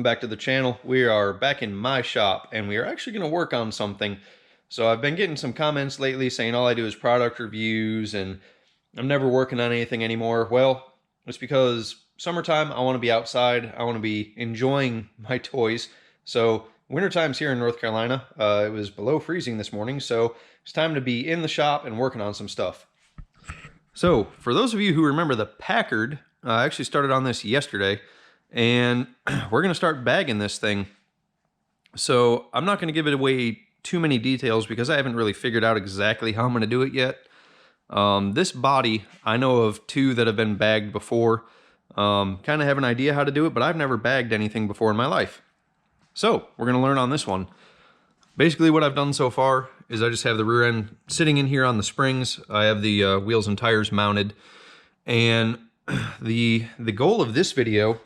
welcome back to the channel. We are back in my shop and we are actually going to work on something. So I've been getting some comments lately saying all I do is product reviews and I'm never working on anything anymore. Well, it's because summertime, I want to be outside. I want to be enjoying my toys. So wintertime's here in North Carolina. It was below freezing this morning, so it's time to be in the shop and working on some stuff. So for those of you who remember the Packard, I actually started on this yesterday. And we're going to start bagging this thing. So I'm not going to give it away too many details because I haven't really figured out exactly how I'm going to do it yet. This body, I know of two that have been bagged before. Kind of have an idea how to do it, but I've never bagged anything before in my life. So we're going to learn on this one. Basically what I've done so far is I just have the rear end sitting in here on the springs. I have the wheels and tires mounted. And the goal of this video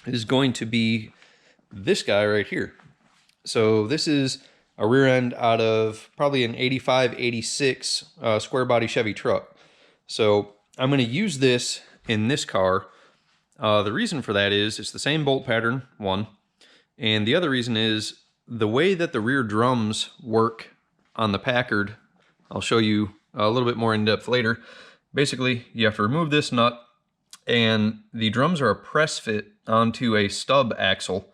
is going to be this guy right here. So this is a rear end out of probably an 85, 86 square body Chevy truck. So I'm going to use this in this car. The reason for that is it's the same bolt pattern, one. And the other reason is the way that the rear drums work on the Packard. I'll show you a little bit more in depth later. Basically, you have to remove this nut, and the drums are a press fit onto a stub axle.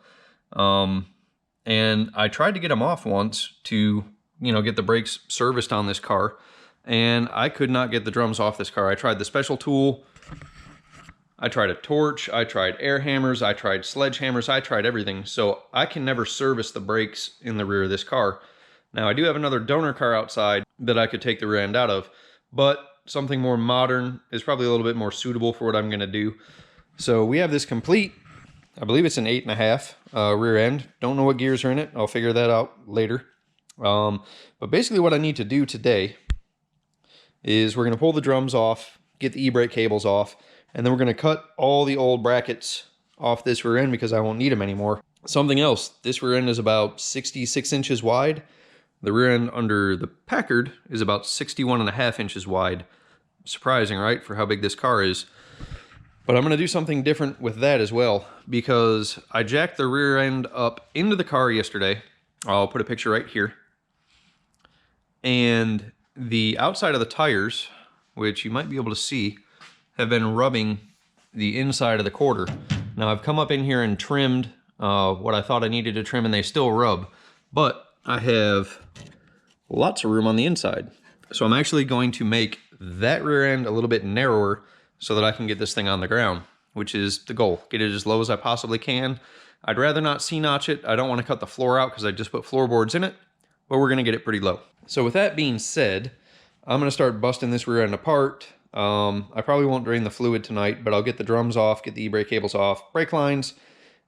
And I tried to get them off once to, get the brakes serviced on this car, and I could not get the drums off this car. I tried the special tool, I tried a torch, I tried air hammers, I tried sledgehammers, I tried everything. So I can never service the brakes in the rear of this car. Now I do have another donor car outside that I could take the rear end out of, but something more modern is probably a little bit more suitable for what I'm going to do. So we have this complete. I believe it's an 8.5 rear end. Don't know what gears are in it. I'll figure that out later. But basically what I need to do today is we're going to pull the drums off, get the e-brake cables off, and then we're going to cut all the old brackets off this rear end because I won't need them anymore. Something else, this rear end is about 66 inches wide. The rear end under the Packard is about 61.5 inches wide. Surprising, right, for how big this car is. But I'm going to do something different with that as well, because I jacked the rear end up into the car yesterday. I'll put a picture right here. And the outside of the tires, which you might be able to see, have been rubbing the inside of the quarter. Now I've come up in here and trimmed what I thought I needed to trim, and they still rub. But I have lots of room on the inside. So I'm actually going to make that rear end a little bit narrower so that I can get this thing on the ground, which is the goal. Get it as low as I possibly can. I'd rather not C-notch it. I don't want to cut the floor out because I just put floorboards in it, but we're going to get it pretty low. So with that being said, I'm going to start busting this rear end apart. I probably won't drain the fluid tonight, but I'll get the drums off, get the e-brake cables off, brake lines,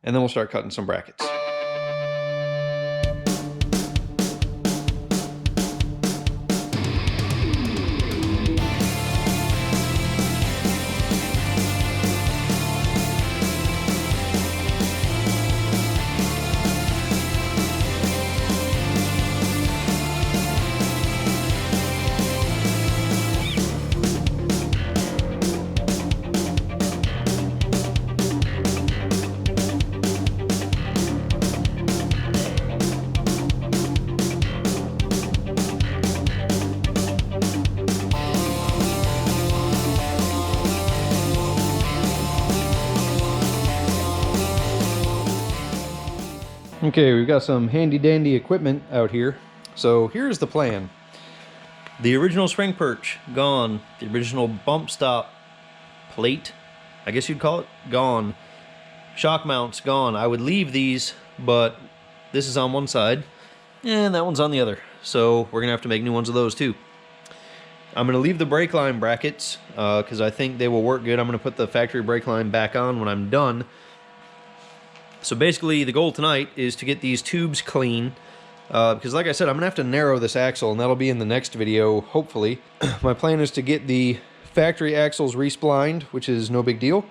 and then we'll start cutting some brackets. Okay, we've got some handy-dandy equipment out here. So here's the plan. The original spring perch, gone. The original bump stop plate, I guess you'd call it, gone. Shock mounts, gone. I would leave these, but this is on one side, and that one's on the other. So we're gonna have to make new ones of those too. I'm gonna leave the brake line brackets, because I think they will work good. I'm gonna put the factory brake line back on when I'm done. So basically the goal tonight is to get these tubes clean, because like I said, I'm going to have to narrow this axle, and that'll be in the next video, hopefully. My plan is to get the factory axles resplined, which is no big deal.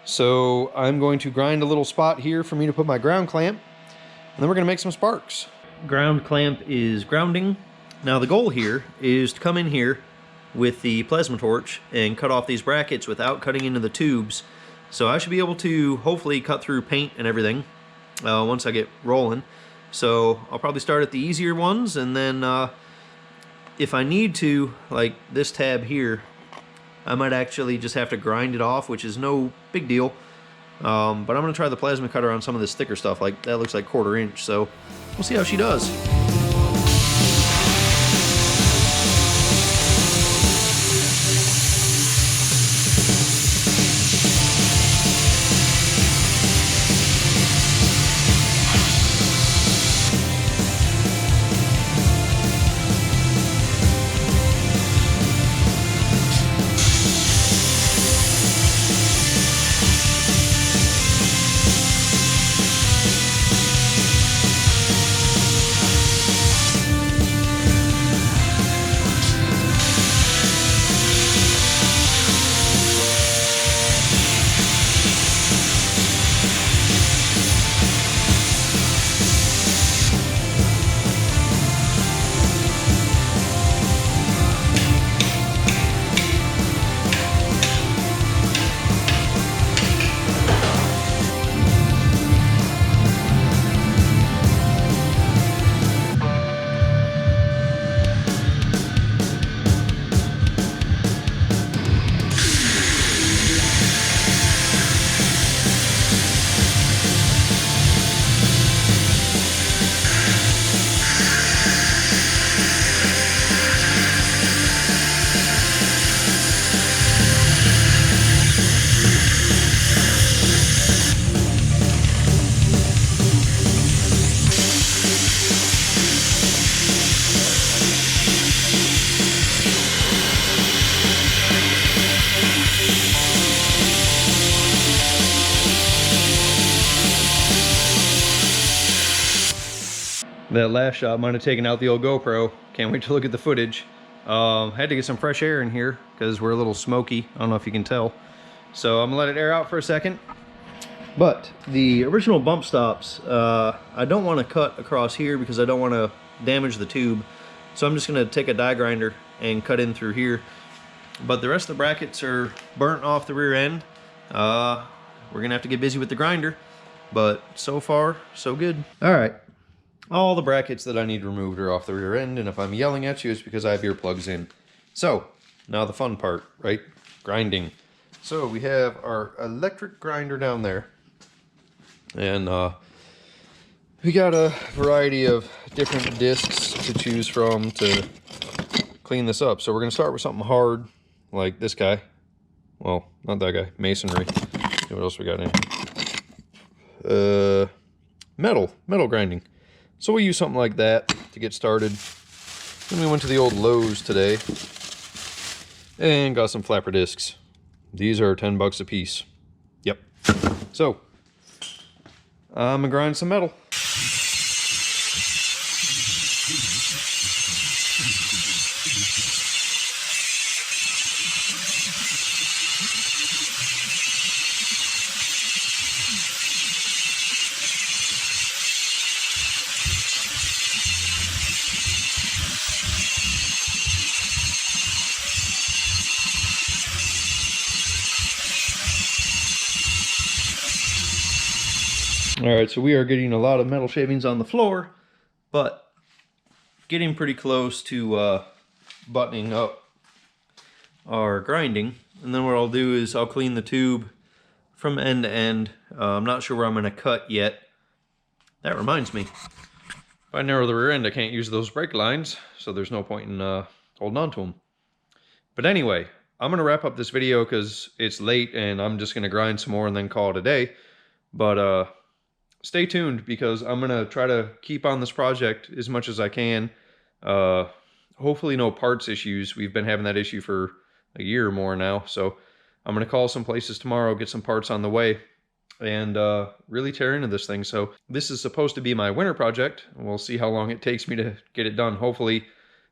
So I'm going to grind a little spot here for me to put my ground clamp, and then we're going to make some sparks. Ground clamp is grounding. Now the goal here is to come in here with the plasma torch and cut off these brackets without cutting into the tubes. So I should be able to hopefully cut through paint and everything once I get rolling. So I'll probably start at the easier ones, and then if I need to, like this tab here, I might actually just have to grind it off, which is no big deal. But I'm going to try the plasma cutter on some of this thicker stuff. Like that looks like 1/4 inch, so we'll see how she does. That last shot might have taken out the old GoPro. Can't wait to look at the footage. Had to get some fresh air in here because we're a little smoky. I don't know if you can tell. So I'm gonna let it air out for a second. But the original bump stops, I don't want to cut across here because I don't want to damage the tube. So I'm just gonna take a die grinder and cut in through here. But the rest of the brackets are burnt off the rear end. We're gonna have to get busy with the grinder. But so far, so good. All right. All the brackets that I need removed are off the rear end, and if I'm yelling at you, it's because I have earplugs in. So, now the fun part, right? Grinding. So, we have our electric grinder down there. And we got a variety of different discs to choose from to clean this up. So, we're going to start with something hard, like this guy. Well, not that guy. Masonry. What else we got in here? Metal grinding. So we'll use something like that to get started. Then we went to the old Lowe's today and got some flapper discs. These are 10 bucks a piece. Yep. So I'm gonna grind some metal. Alright, so we are getting a lot of metal shavings on the floor, but getting pretty close to buttoning up our grinding. And then what I'll do is I'll clean the tube from end to end. I'm not sure where I'm going to cut yet. That reminds me, if I narrow the rear end, I can't use those brake lines, so there's no point in holding on to them. But anyway, I'm going to wrap up this video because it's late and I'm just going to grind some more and then call it a day. But stay tuned because I'm going to try to keep on this project as much as I can. Hopefully no parts issues. We've been having that issue for a year or more now. So I'm going to call some places tomorrow, get some parts on the way, and really tear into this thing. So this is supposed to be my winter project. We'll see how long it takes me to get it done. Hopefully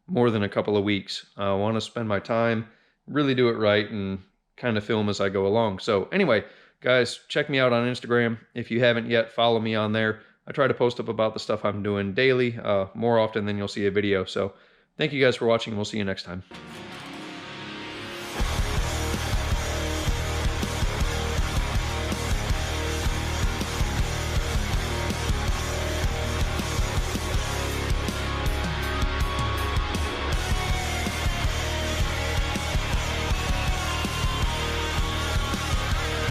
more than a couple of weeks. I want to spend my time, really do it right, and kind of film as I go along. So anyway, guys, check me out on Instagram. If you haven't yet, follow me on there. I try to post up about the stuff I'm doing daily, more often than you'll see a video. So thank you guys for watching, and we'll see you next time.